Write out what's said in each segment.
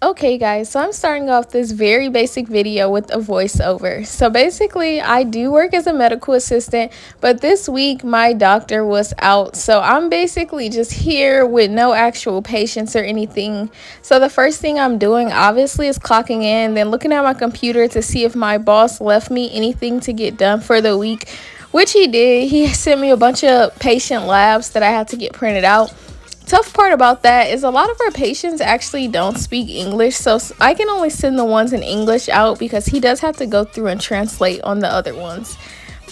Okay guys, so I'm starting off this very basic video with a voiceover. So basically, I do work as a medical assistant, but this week my doctor was out. So I'm basically just here with no actual patients or anything. So the first thing I'm doing obviously is clocking in, then looking at my computer to see if my boss left me anything to get done for the week, which he did. He sent me a bunch of patient labs that I had to get printed out. Tough part about that is a lot of our patients actually don't speak English, so I can only send the ones in English out because he does have to go through and translate on the other ones.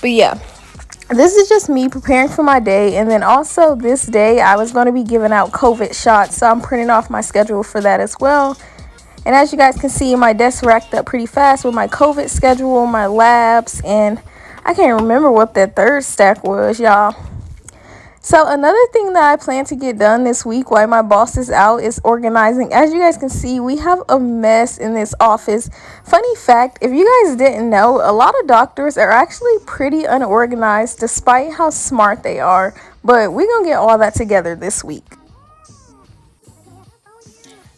But yeah, this is just me preparing for my day. And then also this day I was going to be giving out COVID shots, so I'm printing off my schedule for that as well. And as you guys can see, my desk racked up pretty fast with my COVID schedule, my labs, and I can't remember what that third stack was, y'all. So another thing that I plan to get done this week while my boss is out is organizing. As you guys can see, we have a mess in this office. Funny fact, if you guys didn't know, a lot of doctors are actually pretty unorganized despite how smart they are. But we're going to get all that together this week.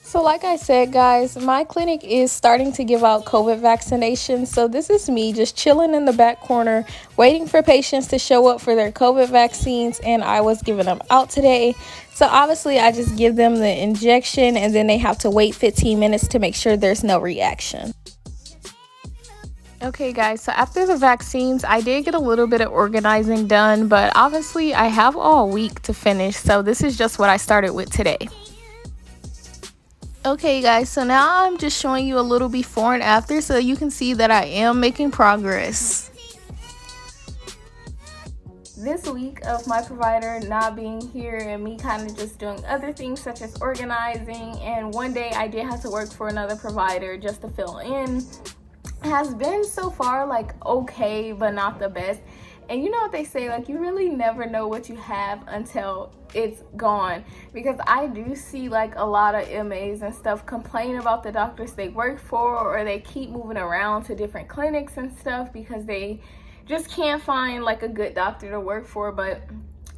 So like I said, guys, my clinic is starting to give out COVID vaccinations. So this is me just chilling in the back corner, waiting for patients to show up for their COVID vaccines, and I was giving them out today. So obviously I just give them the injection and then they have to wait 15 minutes to make sure there's no reaction. Okay guys, so after the vaccines, I did get a little bit of organizing done, but obviously I have all week to finish. So this is just what I started with today. Okay guys, so now I'm just showing you a little before and after so you can see that I am making progress. This week of my provider not being here and me kind of just doing other things such as organizing, and one day I did have to work for another provider just to fill in, has been so far like okay but not the best. And you know what they say, like you really never know what you have until it's gone, because I do see like a lot of MAs and stuff complain about the doctors they work for, or they keep moving around to different clinics and stuff because they just can't find like a good doctor to work for. But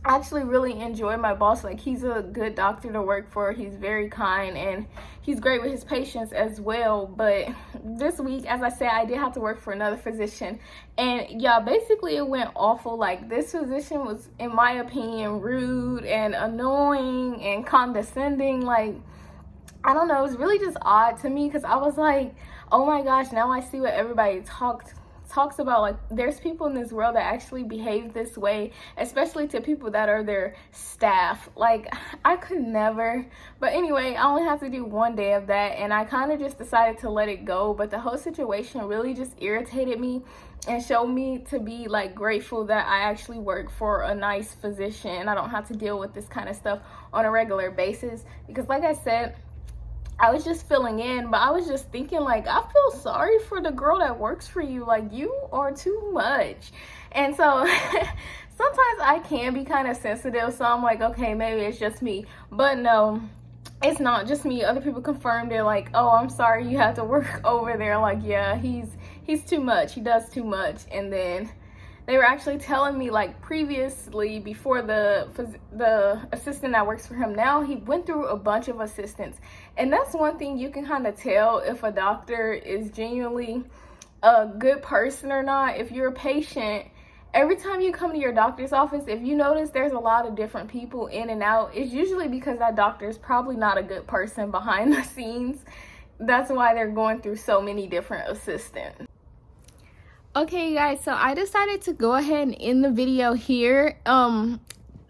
I actually really enjoy my boss. Like, he's a good doctor to work for. He's very kind and he's great with his patients as well. But this week, as I said, I did have to work for another physician, and yeah, basically it went awful. Like, this physician was, in my opinion, rude and annoying and condescending. Like, I don't know, it was really just odd to me because I was like, oh my gosh, now I see what everybody talks about. Like, there's people in this world that actually behave this way, especially to people that are their staff. Like, I could never. But anyway, I only have to do one day of that, and I kind of just decided to let it go. But the whole situation really just irritated me and showed me to be like grateful that I actually work for a nice physician and I don't have to deal with this kind of stuff on a regular basis. Because like I said, I was just filling in, but I was just thinking, like, I feel sorry for the girl that works for you. Like, you are too much. And so sometimes I can be kind of sensitive, so I'm like, okay, maybe it's just me. But no, it's not just me. Other people confirmed it, like, oh, I'm sorry you have to work over there. Like, yeah, he's too much. He does too much. And then they were actually telling me, like, previously, before the assistant that works for him now, he went through a bunch of assistants. And that's one thing you can kind of tell if a doctor is genuinely a good person or not. If you're a patient, every time you come to your doctor's office, if you notice there's a lot of different people in and out, it's usually because that doctor is probably not a good person behind the scenes. That's why they're going through so many different assistants. Okay guys, so I decided to go ahead and end the video here.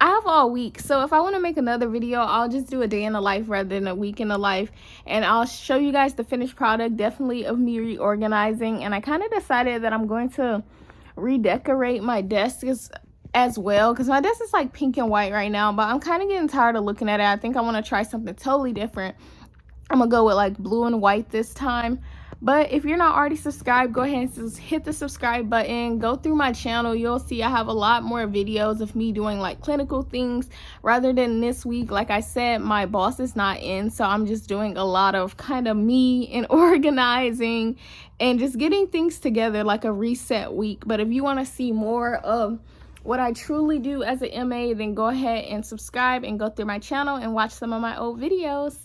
I have all week, so if I want to make another video, I'll just do a day in the life rather than a week in the life, and I'll show you guys the finished product, definitely, of me reorganizing. And I kind of decided that I'm going to redecorate my desk as well, because my desk is like pink and white right now, but I'm kind of getting tired of looking at it. I think I want to try something totally different. I'm gonna go with like blue and white this time. But if you're not already subscribed, go ahead and just hit the subscribe button. Go through my channel. You'll see I have a lot more videos of me doing like clinical things rather than this week. Like I said, my boss is not in, so I'm just doing a lot of kind of me and organizing and just getting things together, like a reset week. But if you want to see more of what I truly do as an MA, then go ahead and subscribe and go through my channel and watch some of my old videos.